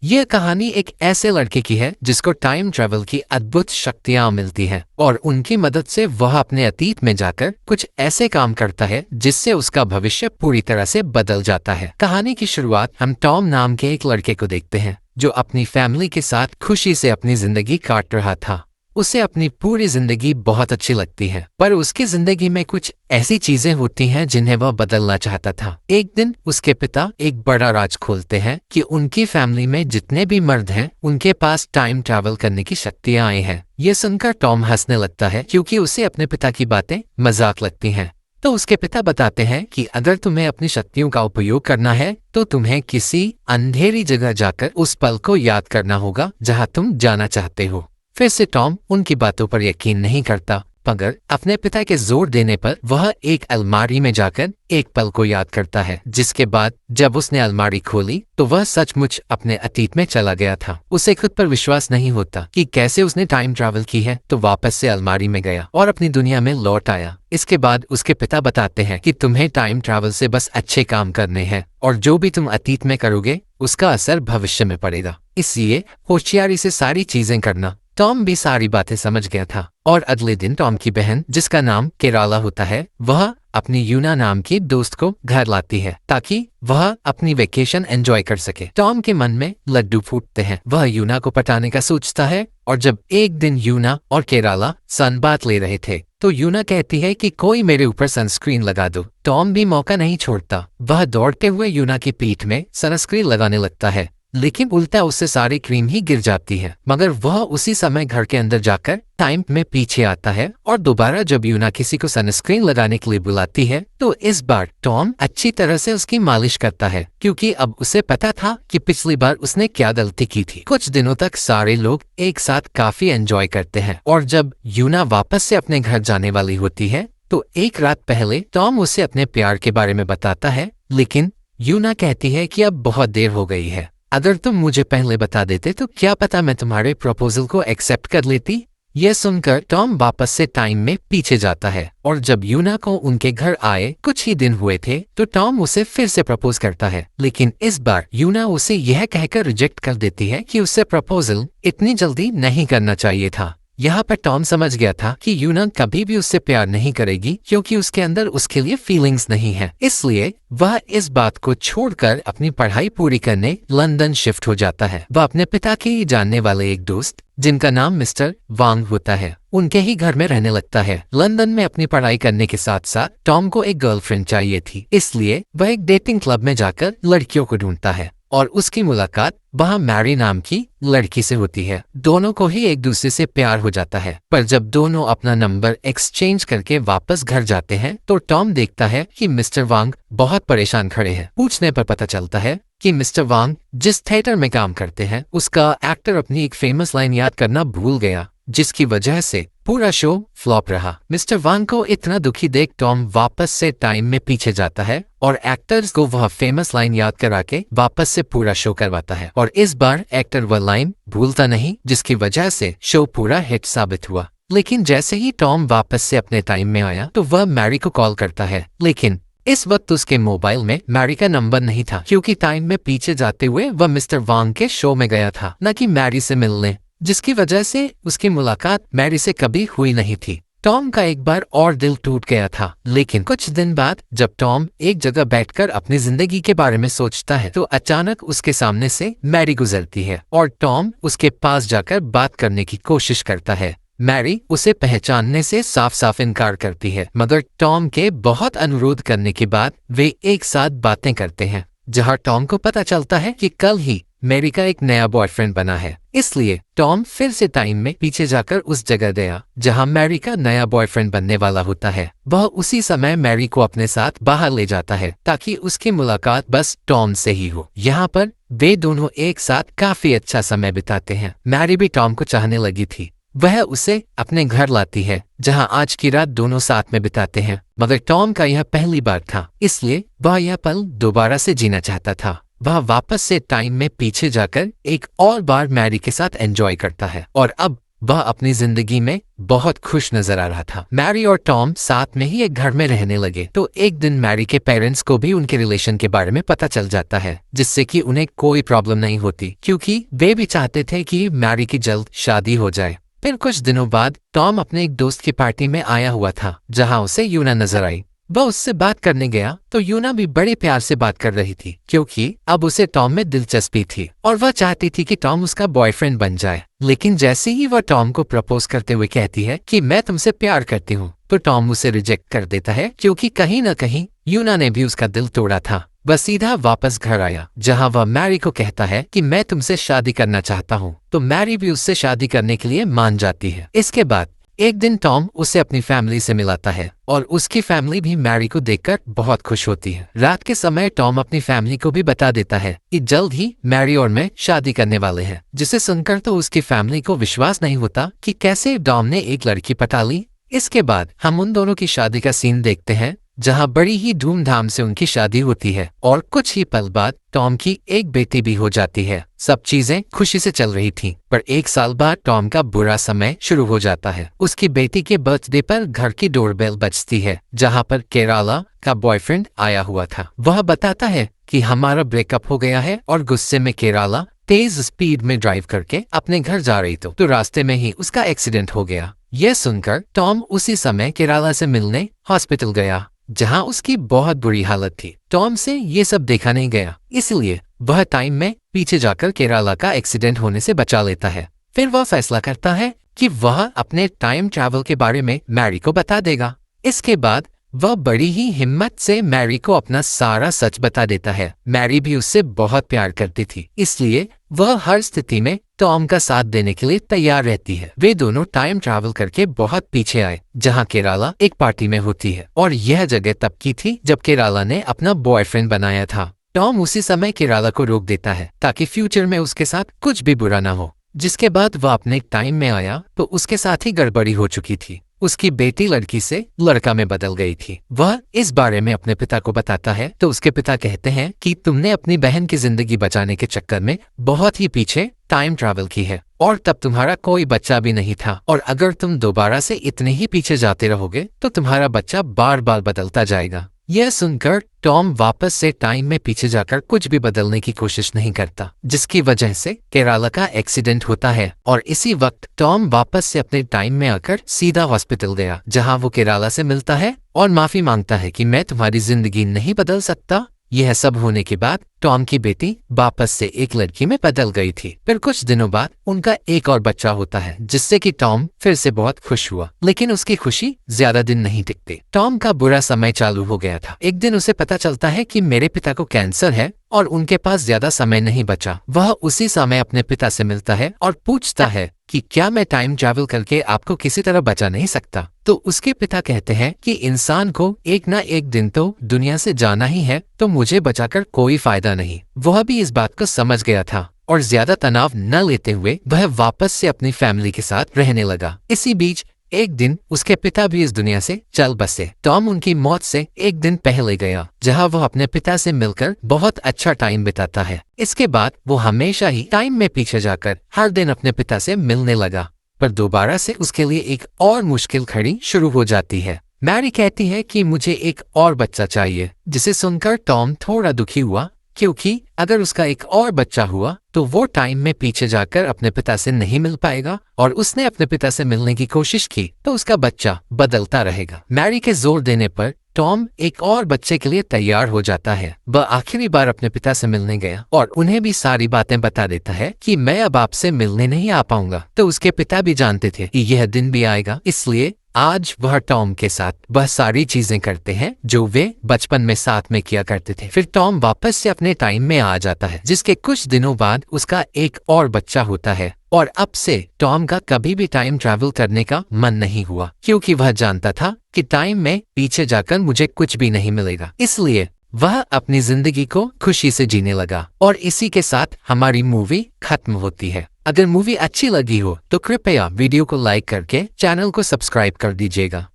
यह कहानी एक ऐसे लड़के की है जिसको टाइम ट्रेवल की अद्भुत शक्तियां मिलती हैं और उनकी मदद से वह अपने अतीत में जाकर कुछ ऐसे काम करता है जिससे उसका भविष्य पूरी तरह से बदल जाता है। कहानी की शुरुआत हम टॉम नाम के एक लड़के को देखते हैं जो अपनी फैमिली के साथ खुशी से अपनी जिंदगी काट रहा था। उसे अपनी पूरी जिंदगी बहुत अच्छी लगती है, पर उसकी जिंदगी में कुछ ऐसी चीजें होती हैं जिन्हें वह बदलना चाहता था। एक दिन उसके पिता एक बड़ा राज खोलते हैं कि उनकी फैमिली में जितने भी मर्द हैं उनके पास टाइम ट्रैवल करने की शक्तियां आई हैं। ये सुनकर टॉम हंसने लगता है क्योंकि उसे अपने पिता की बातें मजाक लगती हैं। तो उसके पिता बताते हैं कि अगर तुम्हें अपनी शक्तियों का उपयोग करना है तो तुम्हें किसी अंधेरी जगह जाकर उस पल को याद करना होगा जहां तुम जाना चाहते हो। फिर से टॉम उनकी बातों पर यकीन नहीं करता, मगर अपने पिता के जोर देने पर वह एक अलमारी में जाकर एक पल को याद करता है, जिसके बाद जब उसने अलमारी खोली तो वह सचमुच अपने अतीत में चला गया था। उसे खुद पर विश्वास नहीं होता कि कैसे उसने टाइम ट्रैवल की है, तो वापस से अलमारी में गया और अपनी दुनिया में लौट आया। इसके बाद उसके पिता बताते हैं कि तुम्हें टाइम ट्रैवल से बस अच्छे काम करने हैं और जो भी तुम अतीत में करोगे उसका असर भविष्य में पड़ेगा, इसलिए होशियारी से सारी चीजें करना। टॉम भी सारी बातें समझ गया था और अगले दिन टॉम की बहन, जिसका नाम केराला होता है, वह अपनी यूना नाम की दोस्त को घर लाती है ताकि वह अपनी वेकेशन एंजॉय कर सके। टॉम के मन में लड्डू फूटते हैं। वह यूना को पटाने का सोचता है और जब एक दिन यूना और केराला सनबाथ ले रहे थे तो यूना कहती है कि कोई मेरे ऊपर सनस्क्रीन लगा दो। टॉम भी मौका नहीं छोड़ता। वह दौड़ते हुए यूना की पीठ में सनस्क्रीन लगाने लगता है, लेकिन उल्टा उससे सारी क्रीम ही गिर जाती है। मगर वह उसी समय घर के अंदर जाकर टाइम में पीछे आता है और दोबारा जब यूना किसी को सनस्क्रीन लगाने के लिए बुलाती है तो इस बार टॉम अच्छी तरह से उसकी मालिश करता है, क्योंकि अब उसे पता था कि पिछली बार उसने क्या गलती की थी। कुछ दिनों तक सारे लोग एक साथ काफी एंजॉय करते हैं और जब यूना वापस से अपने घर जाने वाली होती है तो एक रात पहले टॉम उसे अपने प्यार के बारे में बताता है, लेकिन यूना कहती है कि अब बहुत देर हो गई है। अगर तुम मुझे पहले बता देते तो क्या पता मैं तुम्हारे प्रपोजल को एक्सेप्ट कर लेती। यह सुनकर टॉम वापस से टाइम में पीछे जाता है और जब यूना को उनके घर आए कुछ ही दिन हुए थे तो टॉम उसे फिर से प्रपोज करता है, लेकिन इस बार यूना उसे यह कहकर रिजेक्ट कर देती है कि उसे प्रपोजल इतनी जल्दी नहीं करना चाहिए था। यहाँ पर टॉम समझ गया था कि यूना कभी भी उससे प्यार नहीं करेगी क्योंकि उसके अंदर उसके लिए फीलिंग्स नहीं है। इसलिए वह इस बात को छोड़कर अपनी पढ़ाई पूरी करने लंदन शिफ्ट हो जाता है। वह अपने पिता के ही जानने वाले एक दोस्त, जिनका नाम मिस्टर वांग होता है, उनके ही घर में रहने लगता है। लंदन में अपनी पढ़ाई करने के साथ साथ टॉम को एक गर्लफ्रेंड चाहिए थी, इसलिए वह एक डेटिंग क्लब में जाकर लड़कियों को ढूंढता है और उसकी मुलाकात वहाँ मैरी नाम की लड़की से होती है। दोनों को ही एक दूसरे से प्यार हो जाता है, पर जब दोनों अपना नंबर एक्सचेंज करके वापस घर जाते हैं तो टॉम देखता है कि मिस्टर वांग बहुत परेशान खड़े हैं। पूछने पर पता चलता है कि मिस्टर वांग जिस थिएटर में काम करते हैं उसका एक्टर अपनी एक फेमस लाइन याद करना भूल गया, जिसकी वजह से पूरा शो फ्लॉप रहा। मिस्टर वांग को इतना दुखी देख टॉम वापस से टाइम में पीछे जाता है और एक्टर्स को वह फेमस लाइन याद करा के वापस से पूरा शो करवाता है और इस बार एक्टर वह लाइन भूलता नहीं, जिसकी वजह से शो पूरा हिट साबित हुआ। लेकिन जैसे ही टॉम वापस से अपने टाइम में आया तो वह मैरी को कॉल करता है, लेकिन इस वक्त उसके मोबाइल में मैरी का नंबर नहीं था, क्योंकि टाइम में पीछे जाते हुए वह मिस्टर वांग के शो में गया था, न कि मैरी से मिलने, जिसकी वजह से उसकी मुलाकात मैरी से कभी हुई नहीं थी। टॉम का एक बार और दिल टूट गया था, लेकिन कुछ दिन बाद जब टॉम एक जगह बैठकर अपनी जिंदगी के बारे में सोचता है तो अचानक उसके सामने से मैरी गुजरती है और टॉम उसके पास जाकर बात करने की कोशिश करता है। मैरी उसे पहचानने से साफ साफ इनकार करती है, मगर टॉम के बहुत अनुरोध करने के बाद वे एक साथ बातें करते हैं, जहां टॉम को पता चलता है कि कल ही मैरी का एक नया बॉयफ्रेंड बना है। इसलिए टॉम फिर से टाइम में पीछे जाकर उस जगह गया जहां मैरी का नया बॉयफ्रेंड बनने वाला होता है। वह उसी समय मैरी को अपने साथ बाहर ले जाता है ताकि उसकी मुलाकात बस टॉम से ही हो। यहाँ पर वे दोनों एक साथ काफी अच्छा समय बिताते हैं। मैरी भी टॉम को चाहने लगी थी। वह उसे अपने घर लाती है जहां आज की रात दोनों साथ में बिताते हैं, मगर टॉम का यह पहली बार था, इसलिए वह यह पल दोबारा से जीना चाहता था। वह वापस से टाइम में पीछे जाकर एक और बार मैरी के साथ एंजॉय करता है और अब वह अपनी जिंदगी में बहुत खुश नजर आ रहा था। मैरी और टॉम साथ में ही एक घर में रहने लगे। तो एक दिन मैरी के पेरेंट्स को भी उनके रिलेशन के बारे में पता चल जाता है, जिससे कि उन्हें कोई प्रॉब्लम नहीं होती, क्योंकि वे भी चाहते थे कि मैरी की जल्द शादी हो जाए। फिर कुछ दिनों बाद टॉम अपने एक दोस्त की पार्टी में आया हुआ था, जहां उसे यूना नजर आई। वह उससे बात करने गया तो यूना भी बड़े प्यार से बात कर रही थी, क्योंकि अब उसे टॉम में दिलचस्पी थी और वह चाहती थी कि टॉम उसका बॉयफ्रेंड बन जाए। लेकिन जैसे ही वह टॉम को प्रपोज करते हुए कहती है कि मैं तुमसे प्यार करती हूँ, तो टॉम उसे रिजेक्ट कर देता है, क्योंकि कहीं न कहीं यूना ने भी उसका दिल तोड़ा था। वह सीधा वापस घर आया, जहां वह मैरी को कहता है कि मैं तुमसे शादी करना चाहता हूँ। तो मैरी भी उससे शादी करने के लिए मान जाती है। इसके बाद एक दिन टॉम उसे अपनी फैमिली से मिलाता है और उसकी फैमिली भी मैरी को देखकर बहुत खुश होती है। रात के समय टॉम अपनी फैमिली को भी बता देता है कि जल्द ही मैरी और मैं शादी करने वाले हैं, जिसे सुनकर तो उसकी फैमिली को विश्वास नहीं होता कि कैसे टॉम ने एक लड़की पटा ली। इसके बाद हम उन दोनों की शादी का सीन देखते हैं, जहां बड़ी ही धूमधाम से उनकी शादी होती है और कुछ ही पल बाद टॉम की एक बेटी भी हो जाती है। सब चीजें खुशी से चल रही थीं, पर एक साल बाद टॉम का बुरा समय शुरू हो जाता है। उसकी बेटी के बर्थडे पर घर की डोरबेल बजती है, जहां पर केराला का बॉयफ्रेंड आया हुआ था। वह बताता है कि हमारा ब्रेकअप हो गया है और गुस्से में केराला तेज स्पीड में ड्राइव करके अपने घर जा रही तो रास्ते में ही उसका एक्सीडेंट हो गया। यह सुनकर टॉम उसी समय केराला से मिलने हॉस्पिटल गया, जहां उसकी बहुत बुरी हालत थी। टॉम से ये सब देखा नहीं गया, इसलिए वह टाइम में पीछे जाकर केराला का एक्सीडेंट होने से बचा लेता है। फिर वह फैसला करता है कि वह अपने टाइम ट्रैवल के बारे में मैरी को बता देगा। इसके बाद वह बड़ी ही हिम्मत से मैरी को अपना सारा सच बता देता है। मैरी भी उससे बहुत प्यार करती थी, इसलिए वह हर स्थिति में टॉम का साथ देने के लिए तैयार रहती है। वे दोनों टाइम ट्रैवल करके बहुत पीछे आए, जहां केराला एक पार्टी में होती है और यह जगह तब की थी जब केराला ने अपना बॉयफ्रेंड बनाया था। टॉम उसी समय केराला को रोक देता है ताकि फ्यूचर में उसके साथ कुछ भी बुरा ना हो। जिसके बाद वह अपने टाइम में आया तो उसके साथ ही गड़बड़ी हो चुकी थी। उसकी बेटी लड़की से लड़का में बदल गई थी। वह इस बारे में अपने पिता को बताता है तो उसके पिता कहते हैं कि तुमने अपनी बहन की जिंदगी बचाने के चक्कर में बहुत ही पीछे टाइम ट्रैवल की है और तब तुम्हारा कोई बच्चा भी नहीं था, और अगर तुम दोबारा से इतने ही पीछे जाते रहोगे तो तुम्हारा बच्चा बार बार बदलता जाएगा। यह सुनकर टॉम वापस से टाइम में पीछे जाकर कुछ भी बदलने की कोशिश नहीं करता, जिसकी वजह से केराला का एक्सीडेंट होता है और इसी वक्त टॉम वापस से अपने टाइम में आकर सीधा हॉस्पिटल गया, जहां वो केराला से मिलता है और माफी मांगता है कि मैं तुम्हारी जिंदगी नहीं बदल सकता। यह सब होने के बाद टॉम की बेटी वापस से एक लड़की में बदल गई थी। फिर कुछ दिनों बाद उनका एक और बच्चा होता है, जिससे कि टॉम फिर से बहुत खुश हुआ। लेकिन उसकी खुशी ज्यादा दिन नहीं टिकती। टॉम का बुरा समय चालू हो गया था। एक दिन उसे पता चलता है कि मेरे पिता को कैंसर है और उनके पास ज्यादा समय नहीं बचा। वह उसी समय अपने पिता से मिलता है और पूछता है कि क्या मैं टाइम ट्रैवल करके आपको किसी तरह बचा नहीं सकता। तो उसके पिता कहते हैं कि इंसान को एक ना एक दिन तो दुनिया से जाना ही है, तो मुझे बचाकर कोई फायदा नहीं। वह भी इस बात को समझ गया था और ज्यादा तनाव न लेते हुए वह वापस से अपनी फैमिली के साथ रहने लगा। इसी बीच एक दिन उसके पिता भी इस दुनिया से चल बसे। टॉम उनकी मौत से एक दिन पहले गया, जहां वह अपने पिता से मिलकर बहुत अच्छा टाइम बिताता है। इसके बाद वो हमेशा ही टाइम में पीछे जाकर हर दिन अपने पिता से मिलने लगा, पर दोबारा से उसके लिए एक और मुश्किल खड़ी शुरू हो जाती है। मैरी कहती है कि मुझे एक और बच्चा चाहिए, जिसे सुनकर टॉम थोड़ा दुखी हुआ, क्योंकि अगर उसका एक और बच्चा हुआ तो वो टाइम में पीछे जाकर अपने पिता से नहीं मिल पाएगा, और उसने अपने पिता से मिलने की कोशिश की तो उसका बच्चा बदलता रहेगा। मैरी के जोर देने पर टॉम एक और बच्चे के लिए तैयार हो जाता है। वह आखिरी बार अपने पिता से मिलने गया और उन्हें भी सारी बातें बता देता है कि मैं अब आपसे मिलने नहीं आ पाऊंगा। तो उसके पिता भी जानते थे कि यह दिन भी आएगा, इसलिए आज वह टॉम के साथ वह सारी चीजें करते हैं जो वे बचपन में साथ में किया करते थे। फिर टॉम वापस से अपने टाइम में आ जाता है, जिसके कुछ दिनों बाद उसका एक और बच्चा होता है। और अब से टॉम का कभी भी टाइम ट्रैवल करने का मन नहीं हुआ, क्योंकि वह जानता था कि टाइम में पीछे जाकर मुझे कुछ भी नहीं मिलेगा। इसलिए वह अपनी जिंदगी को खुशी से जीने लगा। और इसी के साथ हमारी मूवी खत्म होती है। अगर मूवी अच्छी लगी हो तो कृपया वीडियो को लाइक करके चैनल को सब्सक्राइब कर दीजिएगा।